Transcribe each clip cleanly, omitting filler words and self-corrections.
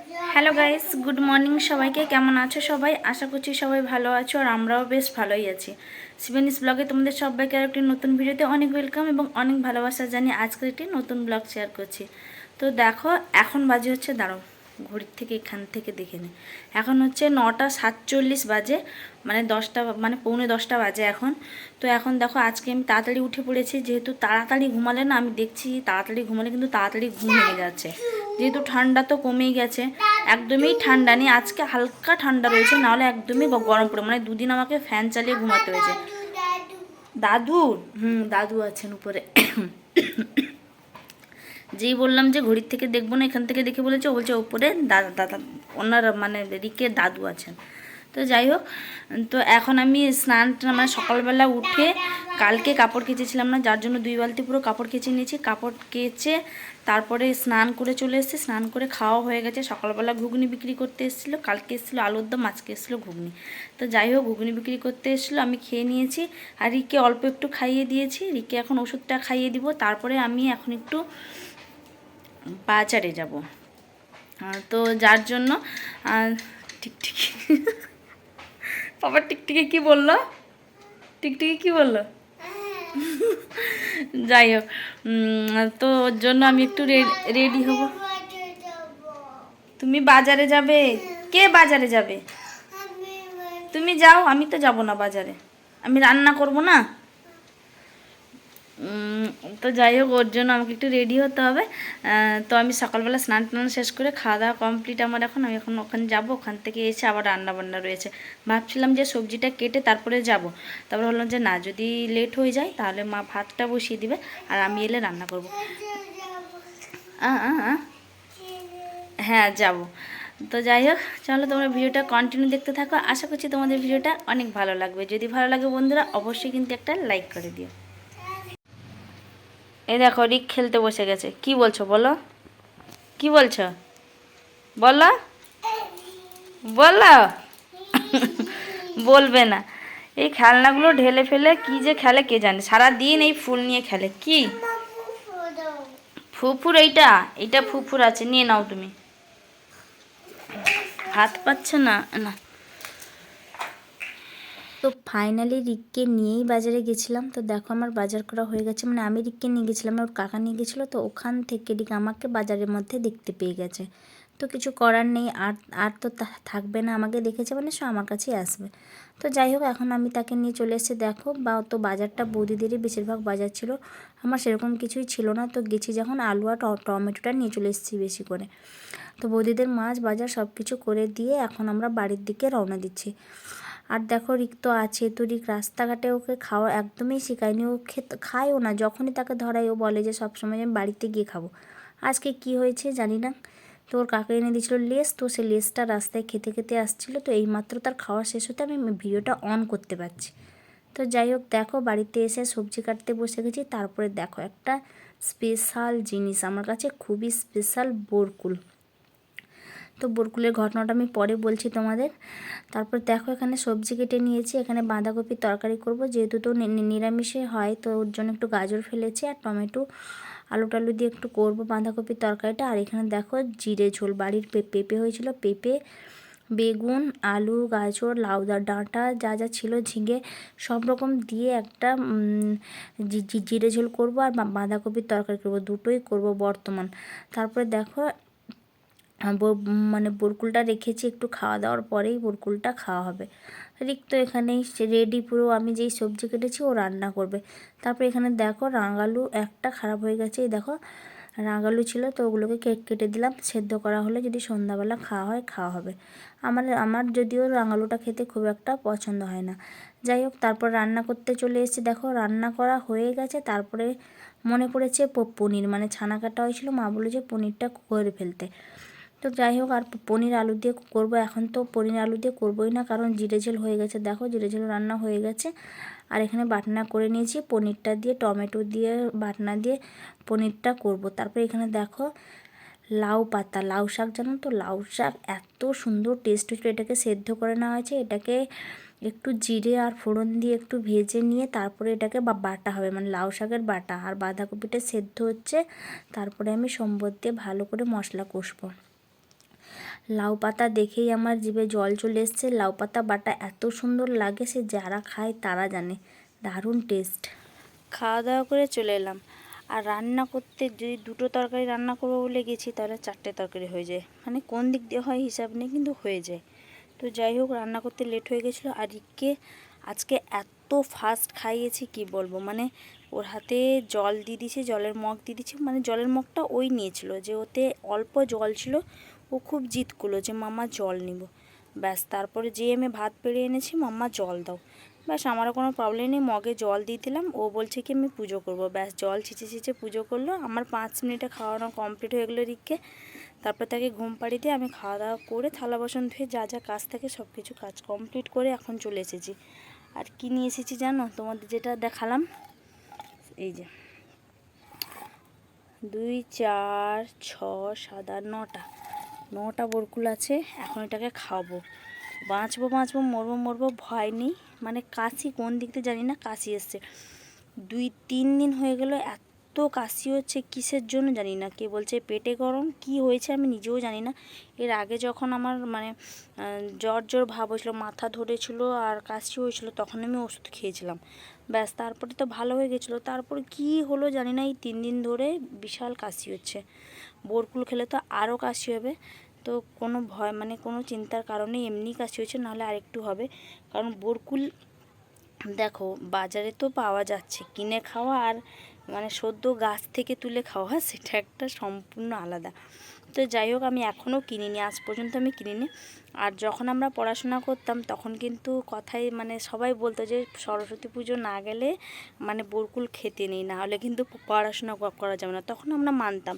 Hello guys, good morning সবাইকে। কেমন আছো সবাই? আশা করছি সবাই ভালো আছো আর আমরাও বেশ ভালোই আছি। সিভেনিস ব্লগে তোমাদের সবাইকে আর একটি নতুন ভিডিওতে অনেক ওয়েলকাম এবং অনেক ভালোবাসা জানিয়ে আজকে একটি নতুন ব্লগ শেয়ার করছি। তো দেখো, এখন বাজে হচ্ছে, দাঁড়াও ঘড়ির থেকে এখান থেকে দেখে নে, এখন হচ্ছে 9:47 বাজে, মানে 10টা, মানে পৌনে 10টা বাজে এখন। তো এখন দেখো, আজকে আমি তাড়াতাড়ি উঠে পড়েছি, যেহেতু তাড়াতাড়ি ঘুমালে না, আমি দেখছি তাড়াতাড়ি ঘুমালে কিন্তু তাড়াতাড়ি ঘুম ভেঙে যাচ্ছে। যেহেতু ঠান্ডা তো কমেই গেছে, একদমই ঠান্ডা নেই, আজকে হালকা ঠান্ডা রয়েছে, নাহলে একদমই গরম পড়ে, মানে দুদিন আমাকে ফ্যান চালিয়ে ঘুমাতে হয়েছে। দাদু, দাদু আছেন উপরে। যেই বললাম যে ঘড়ির থেকে দেখবো না, এখান থেকে দেখে বলেছে, ও বলছে ওপরে দাদা দাদা ওনার মানে রিকের দাদু আছেন। তো যাই হোক, তো এখন আমি স্নান মানে সকালবেলা উঠে কালকে কাপড় কেচেছিলাম না, যার জন্য 2 বালতি পুরো কাপড় কেচে নিয়েছি। কাপড় কেচে তারপরে স্নান করে চলে এসেছি, স্নান করে খাওয়া হয়ে গেছে। সকালবেলা ঘুগনি বিক্রি করতে এসেছিলো, কালকে এসেছিলো আলুর দম, আজকে এসেছিলো ঘুগনি। তো যাই হোক, ঘুগনি বিক্রি করতে এসেছিলো, আমি খেয়ে নিয়েছি আর রিকে অল্প একটু খাইয়ে দিয়েছি। রিকে এখন ওষুধটা খাইয়ে দিব, তারপরে আমি এখন একটু বাজারে যাব। তো যার জন্য টিকটিকি বাবা টিকটিকি কি বললো? টিকটিকি কি বললো? যাই হোক, তো ওর জন্য আমি একটু রেডি হব। তুমি বাজারে যাবে? কে বাজারে যাবে? তুমি যাও, আমি তো যাব না বাজারে, আমি রান্না করব না। তো যাই হোক, ওর জন্য আমাকে একটু রেডি হতে হবে। তো আমি সকালবেলা স্নান টান শেষ করে খাওয়া দাওয়া কমপ্লিট আমার, এখন আমি এখন ওখানে যাব। ওখান থেকে এসে আবার রান্না বান্না রয়েছে। ভাবছিলাম যে সবজিটা কেটে তারপরে যাব, তারপরে বললাম যে না, যদি লেট হয়ে যায় তাহলে মা ভাতটা বসিয়ে দিবে আর আমি এলে রান্না করব। হ্যাঁ, যাব। তো যাই হোক, চলো তোমরা ভিডিওটা কন্টিনিউ দেখতে থাকো। আশা করছি তোমাদের ভিডিওটা অনেক ভালো লাগবে। যদি ভালো লাগে বন্ধুরা, অবশ্যই কিন্তু একটা লাইক করে দিও। এই দেখো, রিক খেলতে বসে গেছে। কি বলছো বলো? কি বলছো বলো? বলো। বলবে না। এই খেলনাগুলো ঢেলে ফেলে কি যে খেলে কে জানে, সারাদিন এই ফুল নিয়ে খেলে। কি ফুফুর? এইটা এইটা ফুফুর আছে, নিয়ে নাও তুমি। হাত পাচ্ছে না না। তো ফাইনালি রিককে নিয়েই বাজারে গেছিলাম। তো দেখো, আমার বাজার করা হয়ে গেছে, মানে আমি রিককে নিয়ে গেছিলাম, ওর কাকা নিয়ে গেছিলো। তো ওখান থেকে রিক আমাকে বাজারের মধ্যে দেখতে পেয়ে গেছে। তো কিছু করার নেই, আর আর তো থাকবে না, আমাকে দেখেছে মানে সে আমার কাছেই আসবে। তো যাই হোক, এখন আমি তাকে নিয়ে চলে এসেছি। দেখো, বা তো বাজারটা বৌদিদেরই বেশিরভাগ বাজার ছিল, আমার সেরকম কিছুই ছিল না। তো গেছি যখন, আলু আর টমেটোটা নিয়ে চলে এসেছি বেশি করে। তো বৌদিদের মাছ বাজার সব কিছু করে দিয়ে এখন আমরা বাড়ির দিকে রওনা দিচ্ছি। আর দেখো, রিক তো আছে, তো রিক রাস্তাঘাটে ওকে খাওয়া একদমই শেখায়নি, ও খায়ও না। যখনই তাকে ধরাই ও বলে যে সবসময় আমি বাড়িতে গিয়ে খাবো। আজকে কি হয়েছে জানি না। তো ওর কাকা এনে দিয়েছিল লেস, তো সে লেসটা রাস্তায় খেতে খেতে আসছিলো। তো এইমাত্র তার খাওয়া শেষ হতে আমি ভিডিওটা অন করতে পারছি। তো যাই হোক, দেখো বাড়িতে এসে সবজি কাটতে বসে গেছি। তারপরে দেখো, একটা স্পেশাল জিনিস আমার কাছে, খুবই স্পেশাল, বরকুল। তো বরকুলের ঘটনাটা আমি পরে বলছি তোমাদের। তারপর দেখো, এখানে সবজি কেটে নিয়েছি, এখানে বাঁধাকপির তরকারি করব, যেহেতু তো নিরামিষে হয়, তো ওর জন্য একটু গাজর ফেলেছি আর টমেটো, আলু টালু দিয়ে একটু করব বাঁধাকপির তরকারিটা। আর এখানে দেখো, জিরে ঝোল, বাড়ির পেঁপে হয়েছিল, পেঁপে, বেগুন, আলু, গাজর, লাউ ডাঁটা, যা যা ছিল, ঝিঙে, সব রকম দিয়ে একটা জিরে ঝোল করব আর বাঁধাকপির তরকারি করব, দুটোই করব বর্তমান। তারপরে দেখো, মানে বরকুলটা রেখেছি, একটু খাওয়া দাওয়ার পরেই বরকুলটা খাওয়া হবে। রিক তো এখানেই রেডি পুরো, আমি যেই সবজি কেটেছি ও রান্না করবে। তারপর এখানে দেখো, রাঙালু একটা খারাপ হয়ে গেছে, এই দেখো রাঙালু ছিল, তো ওগুলোকে কেটে দিলাম, সেদ্ধ করা হলে যদি সন্ধ্যাবেলা খাওয়া হয় খাওয়া হবে। আমার যদিও রাঙালুটা খেতে খুব একটা পছন্দ হয় না। যাই হোক, তারপর রান্না করতে চলে এসেছি। দেখো, রান্না করা হয়ে গেছে। তারপরে মনে পড়েছে পনির, মানে ছানা কাটা হয়েছিল, মা বলে যে পনিরটা করে ফেলতে। তো যাই হোক, আর পনির আলু দিয়ে করব। এখন তো পনির আলু দিয়ে করবোই না, কারণ জিরে ঝোল হয়ে গেছে। দেখো, জিরে ঝোল রান্না হয়ে গেছে। আর এখানে বাটনা করে নিয়েছি, পনিরটা দিয়ে টমেটো দিয়ে বাটনা দিয়ে পনিরটা করব। তারপরে এখানে দেখো, লাউ পাতা, লাউ শাক, জানো তো, লাউ শাক এত সুন্দর টেস্ট হয়েছিল। এটাকে সেদ্ধ করে নেওয়া হয়েছে, এটাকে একটু জিরে আর ফোড়ন দিয়ে একটু ভেজে নিয়ে তারপরে এটাকে বাটা হবে, মানে লাউ শাকের বাটা। আর বাঁধাকপিটা সেদ্ধ হচ্ছে, তারপরে আমি সম্বর দিয়ে ভালো করে মশলা কষবো। লাউ পাতা দেখেই আমার জিভে জল চলে এসছে। লাউ পাতা বাটা এত সুন্দর লাগে, সে যারা খায় তারা জানে, দারুণ টেস্ট। খাওয়া দাওয়া করে চলে এলাম। আর রান্না করতে যদি 2টো তরকারি রান্না করবো বলে গেছি, তাহলে 4টে তরকারি হয়ে যায়। মানে কোন দিক দিয়ে হয় হিসাব নেই, কিন্তু হয়ে যায়। তো যাই হোক, রান্না করতে লেট হয়ে গেছিলো। আর রিককে আজকে এত ফাস্ট খাইয়েছি কি বলবো, মানে ওর হাতে জল দিয়ে দিয়েছি, জলের মগ দিয়ে দিয়েছি। মানে জলের মগটা ওই নিয়েছিল, যে ওতে অল্প জল ছিল। ও খুব জিদ করলো যে মাম্মা জল নিব। ব্যাস, তারপরে যেয়ে আমি ভাত বেড়ে এনেছি, মাম্মা জল দাও। ব্যাস, আমারও কোনো প্রবলেম নেই, মগে জল দিয়ে দিলাম। ও বলছে কি আমি পুজো করব। ব্যাস, জল ছিঁচে ছিঁচে পুজো করলো। আমার 5 মিনিটে খাওয়ানো কমপ্লিট হয়ে গেলো রিককে। তারপর তাকে ঘুম পাড়িয়ে দিয়ে আমি খাওয়া দাওয়া করে থালা বাসন ধুয়ে যা যা কাজ থাকে সব কিছু কাজ কমপ্লিট করে এখন চলে এসেছি। আর কি নিয়ে এসেছি জানো, তোমাদের যেটা দেখালাম, এই যে 2, 4, 6, 7, 8, 9টা বরকুল আছে। এখন এটাকে খাওয়াবো। বাঁচবো বাঁচবো, মরবো মরবো, ভয় নেই। মানে কাশি কোন দিক থেকে জানি না, কাশি এসছে। 2-3 দিন হয়ে গেল, এত কাশি হচ্ছে, কিসের জন্য জানি না। কে বলছে পেটে গরম, কি হয়েছে আমি নিজেও জানি না। এর আগে যখন আমার মানে জ্বর জ্বর ভাব হয়েছিল, মাথা ধরেছিল আর কাশি হয়েছিল, তখন আমি ওষুধ খেয়েছিলাম। ব্যাস, তারপরে তো ভালো হয়ে গেছিলো। তারপর কি হলো জানি না, এই 3 দিন ধরে বিশাল কাশি হচ্ছে। বরকুল খেলে তো আরও কাশি হবে। তো কোনো ভয় মানে কোনো চিন্তার কারণে এমনি কাশি হয়েছে, নাহলে আরেকটু হবে। কারণ বরকুল দেখো বাজারে তো পাওয়া যাচ্ছে, কিনে খাওয়া আর মানে সদ্য গাছ থেকে তুলে খাওয়া, সেটা একটা সম্পূর্ণ আলাদা। তো যাই হোক, আমি এখনও কিনিনি, আজ পর্যন্ত আমি কিনিনি। আর যখন আমরা পড়াশোনা করতাম তখন কিন্তু কথাই মানে সবাই বলতো যে সরস্বতী পুজো না গেলে মানে বরকুল খেতে নেই, না হলে কিন্তু পড়াশোনা করা যাবে না। তখন আমরা মানতাম।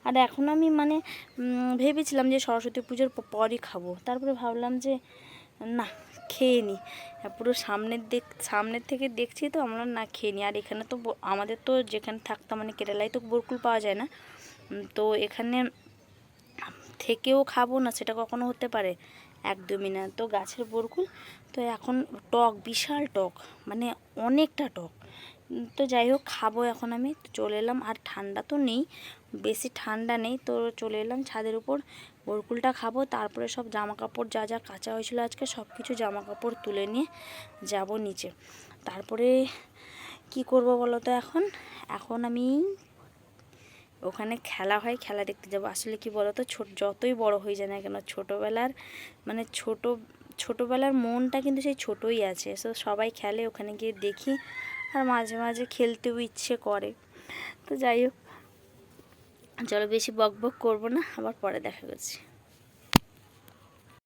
আর এখন আমি মানে ভেবেছিলাম যে সরস্বতী পুজোর পরই খাবো। তারপরে ভাবলাম যে না, খেয়ে নিই। পুরো সামনের থেকে দেখছি তো আমরা না খেয়ে নিই। আর এখানে তো আমাদের তো যেখানে থাকতাম মানে কেরালায় তো বরকুল পাওয়া যায় না। তো এখানে থেকেও খাবো না, সেটা কখনো হতে পারে? একদমই না। তো গাছের বরকুল তো এখন টক, বিশাল টক, মানে অনেকটা টক। তো যাই হোক, খাবো এখন আমি। তো চলে এলাম। আর ঠান্ডা তো নেই, বেশি ঠান্ডা নেই। তো চলে এলাম ছাদের উপর, বরকুলটা খাবো। তারপরে সব জামা কাপড় যা যা কাচা হয়েছিল আজকে, সব কিছু জামা কাপড় তুলে নিয়ে যাব নিচে। তারপরে কি করব বলো তো, এখন আমি ওখানে খেলা হয়, খেলা দেখতে যাব। আসলে কি বলো তো, যতই বড় হয়ে যায় না কেন, ছোটোবেলার মানে ছোটোবেলার মনটা কিন্তু সেই ছোটোই আছে। তো সবাই খেলে, ওখানে গিয়ে দেখি। আর মাঝে মাঝে খেলতেও ইচ্ছে করে। তো যাই হোক, চলো বেশি বক বক করবো না, আবার পরে দেখা করছি।